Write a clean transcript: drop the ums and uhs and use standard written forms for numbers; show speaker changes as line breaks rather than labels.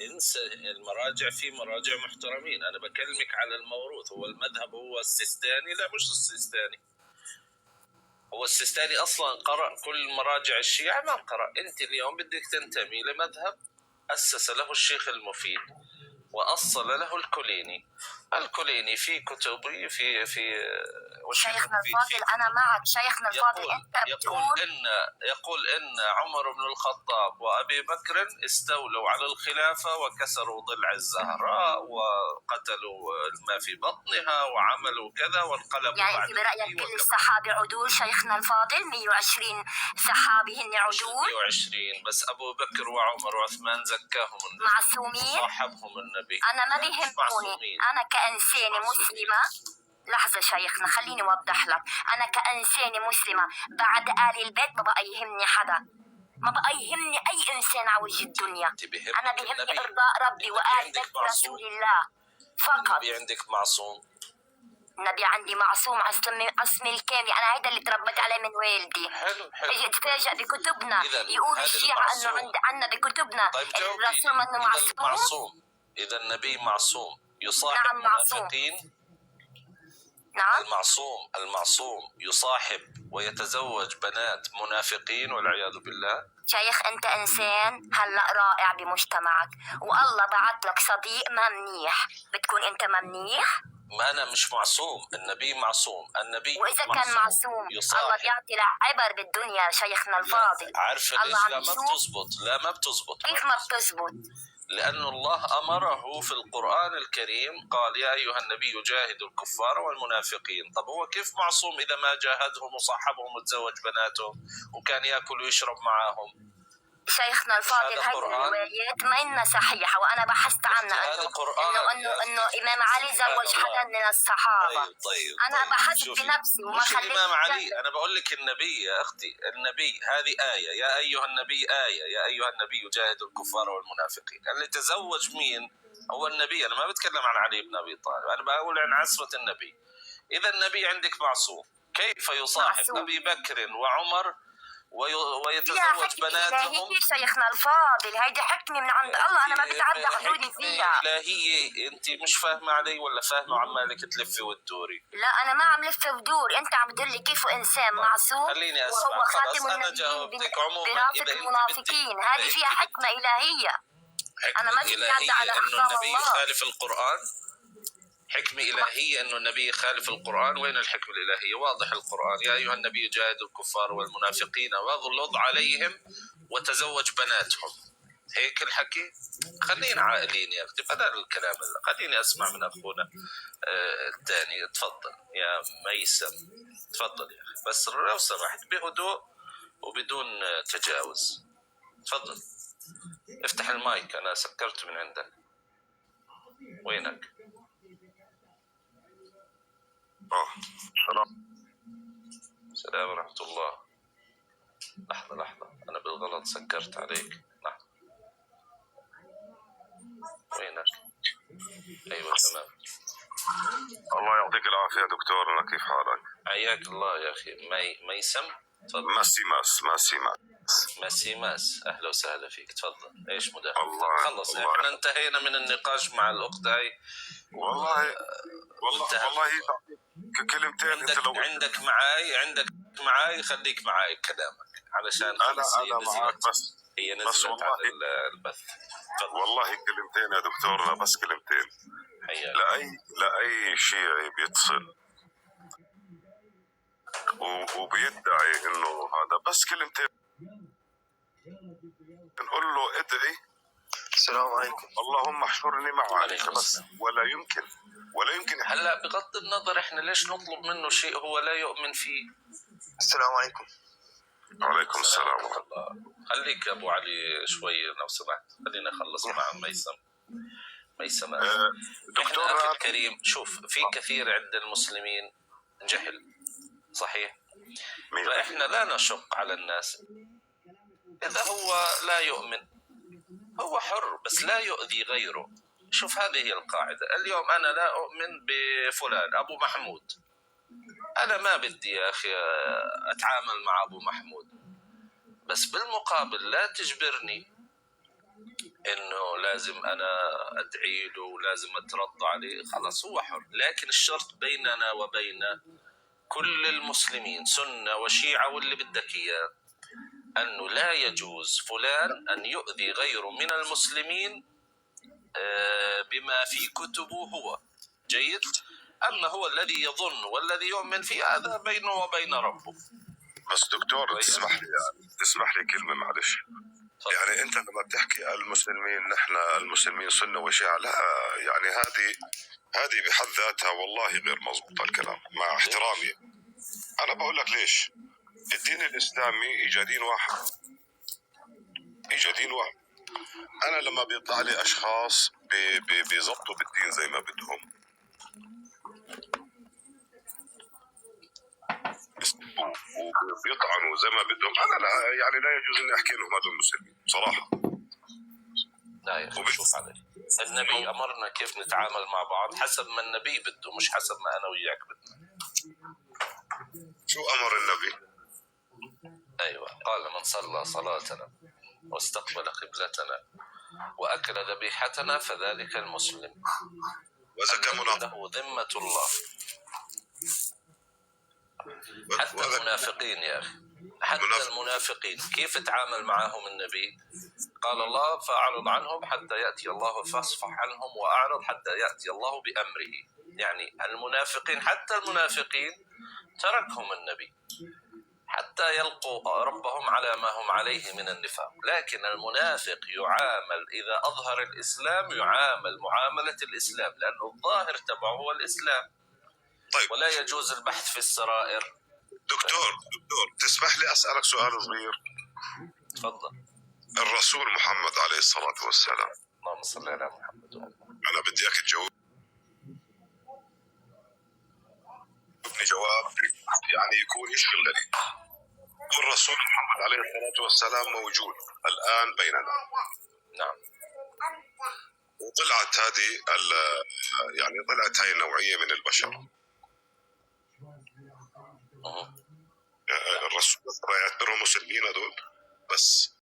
انسى المراجع، في مراجع محترمين، انا بكلمك على الموروث. هو المذهب هو السيستاني؟ لا مش السيستاني. هو السيستاني اصلا قرأ كل مراجع الشيعة؟ ما قرأ. انت اليوم بدك تنتمي لمذهب أسس له الشيخ المفيد وأصل له الكليني. الكليني في كتبه في
شيخنا الفاضل أنا معك شيخنا الفاضل. أنت
يقول إن عمر بن الخطاب وأبي بكر استولوا على الخلافة وكسروا ضلع الزهراء وقتلوا ما في بطنها وعملوا كذا وانقلبوا.
يعني أنت برأيك كل الصحابة عدول شيخنا الفاضل؟ 120 صحابي هن عدول؟
120 بس أبو بكر وعمر وعثمان زكاهم النبي،
معصومين،
صاحبهم النبي.
أنا ما بيهمني، أنا كإنسانة مسلمة. لحظة شيخنا خليني أوضح لك، أنا كإنسانة مسلمة بعد آل البيت ما بقى يهمني حدا، ما بقى يهمني أي إنسان على وجه الدنيا. أنا بيهمني إرضاء ربي وآل بيت رسول الله فقط.
النبي عندك معصوم؟
النبي عندي معصوم عصمي الكامل. أنا هيدا اللي تربيت عليه من والدي.
حلو.
اجي اتفاجئ بكتبنا يقول الشيعة انه عندنا بكتبنا
طيب
الرسول منه
معصوم. اذا النبي معصوم يصاحب
نعم
المنافقين.
نعم
المعصوم يصاحب ويتزوج بنات منافقين والعياذ بالله.
شيخ انت انسان هلا رائع بمجتمعك والله بعت لك صديق ما منيح، بتكون انت ما منيح؟
ما أنا مش معصوم، النبي معصوم. النبي
وإذا كان معصوم الله بيعطي عبر بالدنيا شيخنا الفاضل.
عارف ليش لا ما بتزبط؟ لا ما بتزبط.
كيف ما بتزبط؟
لأن الله أمره في القرآن الكريم قال يا أيها النبي جاهد الكفار والمنافقين. طب هو كيف معصوم إذا ما جاهدهم وصاحبهم وتزوج بناتهم وكان يأكل ويشرب معاهم؟
شيخنا الفاضل هذه الروايات ما إنها صحيحة وأنا بحثت عنها إنه إمام علي زوج حدا من الصحابة.
طيب
أنا بحثت بنفسي وما خليت
الإمام علي. أنا بقول لك النبي يا أختي، النبي هذه آية يا أيها النبي، آية يا أيها النبي جاهد الكفار والمنافقين. اللي تزوج مين؟ هو النبي. أنا ما بتكلم عن علي بن أبي طالب، أنا بقول عن عصمة النبي. إذا النبي عندك معصوم، كيف يصاحب أبي بكر وعمر ويتزوج بناتهم؟
شيخنا الفاضل هيدي حكمة من عند الله، أنا ما بتعدى حدودي فيها.
إلهية. أنت مش فاهمة علي ولا فاهمة عمالك تلفي وتدوري؟
لا أنا ما عم لف ودور، أنت عم تقول لي كيف إنسان معصوم
خليني أسمع.
وهو خاتم النبيين برافة المنافقين. هذه فيها حكمة إلهية. أنا ما بتعدى على أحكام الله.
يخالف القرآن. حكمة إلهية أنه النبي يخالف القرآن. وين الحكمة الإلهية؟ واضح القرآن يا أيها النبي جاهد الكفار والمنافقين واغلظ عليهم وتزوج بناتهم. هيك الحكي. خلينا عاقلين يا أختي بدل الكلام. خليني أسمع من أخونا الثاني. تفضل يا ميسم، تفضل يا أخي، بس لو سمحت بهدوء وبدون تجاوز. تفضل افتح المايك، أنا سكرت من عندك. وينك؟ السلام ورحمة الله. لحظة أنا بالغلط سكرت عليك. لحظة. وينك؟ أيوة تمام.
الله يعطيك العافية دكتور، كيف حالك؟
حياك الله يا أخي. ميسم تفضل. ماسيماس أهلا وسهلا فيك. تفضل. إيش مداخلتك؟ خلص إحنا انتهينا من النقاش مع الأخت هاي.
والله كلمتين.
انت لو عندك معاي خليك معاي كلامك علشان
انا معك. بس
هي نزلت على البث.
والله كلمتين يا دكتور، بس كلمتين. لأي شيعي بيتصل وبيدعي انه هذا، بس كلمتين نقول له ادعي
السلام عليكم
اللهم احشرني معك، بس ولا يمكن
هلا بغض النظر احنا ليش نطلب منه شيء هو لا يؤمن فيه.
السلام عليكم.
وعليكم السلام ورحمة الله.
خليك ابو علي شوي لو سمحت، خلينا نخلص مع ميسم.
دكتور
اخي الكريم، شوف في كثير عند المسلمين جهل صحيح، فاحنا لا نشق على الناس. اذا هو لا يؤمن هو حر، بس لا يؤذي غيره. شوف هذه هي القاعدة. اليوم أنا لا أؤمن بفلان أبو محمود، أنا ما بدي يا أخي أتعامل مع أبو محمود، بس بالمقابل لا تجبرني انه لازم انا ادعي له ولازم اترضى عليه، خلاص هو حر. لكن الشرط بيننا وبين كل المسلمين سنة وشيعة واللي بدك اياه انه لا يجوز فلان ان يؤذي غيره من المسلمين بما في كتبه هو. جيد. اما هو الذي يظن والذي يؤمن فيه هذا بينه وبين ربه.
بس دكتور تسمح لي كلمة معلش. يعني انت لما بتحكي المسلمين، نحن المسلمين سنة وشيعة، لا يعني هذه بحد ذاتها والله غير مضبوط الكلام، مع احترامي. انا بقول لك ليش. الدين الاسلامي اجى دين واحد. انا لما بيطلع لي اشخاص بيزبطوا بالدين زي ما بدهم وبيطعنوا زي ما بدهم، انا لا يجوز اني احكي لهم هذول المسلمين بصراحه.
لا يا اخي شوف علي، النبي امرنا كيف نتعامل مع بعض حسب ما النبي بده، مش حسب ما انا وياك بدنا.
شو امر النبي؟
ايوه، قال من صلى صلاتنا واستقبل قبلتنا واكل ذبيحتنا فذلك المسلم
واذا كان
له ذمة الله. حتى المنافقين يا اخي، حتى المنافقين كيف تعامل معهم النبي؟ قال الله فاعرض عنهم حتى يأتي الله، فاصفح عنهم واعرض حتى يأتي الله بأمره. يعني المنافقين، حتى المنافقين تركهم النبي حتى يلقوا ربهم على ما هم عليه من النفاق. لكن المنافق يعامل إذا أظهر الإسلام يعامل معاملة الإسلام، لأنه الظاهر تبعه هو الإسلام.
طيب،
ولا يجوز البحث في السرائر.
دكتور تسمح لي أسألك سؤال صغير؟
تفضل.
الرسول محمد عليه الصلاة والسلام،
اللهم صل على محمد.
أنا بدي إياك تجاوبني جواب يعني يكون يشغل دليل. الرسول محمد عليه الصلاة والسلام موجود الآن بيننا.
نعم.
وطلعت طلعت هاي النوعية من البشر. الرسول يعتبرهم مسلمين هذول، بس